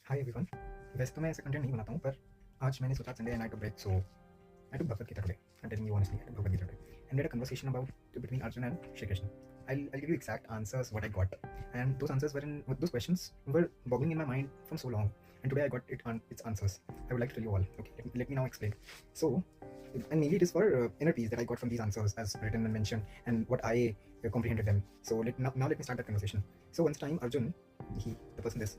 Hi everyone. वैसे तो मैं ऐसा कंटेंट नहीं बनाता हूँ, पर आज मैंने सोचा Sunday night break, so I took Bhagavad Gita today. I'm telling you honestly, I took Bhagavad Gita today and we had a conversation about between Arjun and Shri Krishna. I'll give you exact answers what I got, and those answers were in those questions were boggling in my mind from so long, and today I got its answers. I would like to tell you all. Okay, let me now explain. So, and mainly it is for inner peace that I got from these answers as written and mentioned, and what I comprehended them. So now let me start that conversation. So once time Arjun, the person this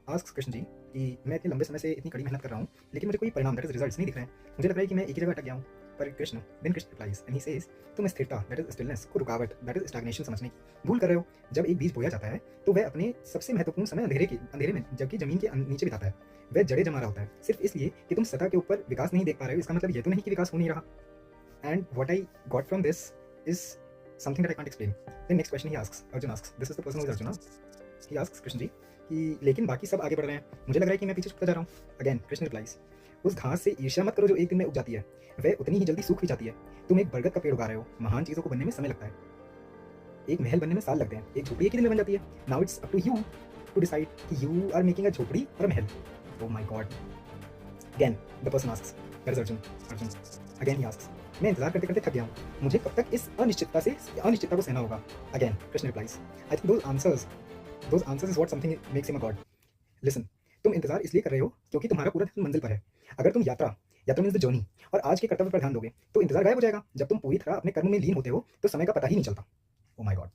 asks Krishna ji कि मैं इतने लंबे समय से इतनी कड़ी मेहनत कर रहा हूँ, लेकिन मुझे कोई परिणाम दैट इज रिजल्ट्स नहीं दिख रहे हैं। मुझे लग रहा है कि मैं एक ही जगह अटक गया हूँ। पर Krishna then Krishna replies and he says, तुम स्थिरता दैट इज स्टिलनेस को रुकावट दैट इज स्टैग्नेशन समझने की भूल कर रहे हो। जब एक बीज बोया जाता है तो वह अपने सबसे महत्वपूर्ण समय अंधेरे में जबकि जमीन के नीचे बिताता है। वह जड़े जमा रहा होता है सिर्फ इसलिए कि तुम सतह के ऊपर विकास नहीं देख पा रहे हो। इसका मतलब ये तो नहीं कि विकास हो नहीं रहा। And what I got from this is something that I can't explain. Then next question he asks, Arjun asks, this is the person who is Arjun. He asks Krishna ji कि लेकिन बाकी सब आगे बढ़ रहे हैं, मुझे लग रहा है कि मैं पीछे छूटता जा रहा हूँ। अगेन कृष्ण रिप्लाइज, उस घास से ईर्ष्या मत करो जो एक दिन में उग जाती है, वह उतनी ही जल्दी सूख भी जाती है। तुम एक बरगद का पेड़ उगा रहे हो, महान चीजों को बनने में समय लगता है। एक महल बनने में साल लगते हैं, एक झोपड़ी एक ही दिन में बन जाती है। Now it's up to you to decide कि यू आर मेकिंग अ झोपड़ी और महल। Oh my god. Again the person asks, that is Arjun. Arjun again he asks, मैं इंतजार करते करते थक गया हूँ, मुझे कब तक इस अनिश्चितता को सहना होगा। Again Krishna replies, I think those answers is what something makes him a God. Listen, तुम इंतजार इसलिए कर रहे हो क्योंकि तुम्हारा पूरा ध्यान मंजिल पर है। अगर तुम यात्रा मीन्स द जर्नी और आज के कर्तव्य पर ध्यान दोगे तो इंतजार गायब हो जाएगा। जब तुम पूरी तरह अपने कर्म में लीन होते हो तो समय का पता ही नहीं चलता। Oh my God.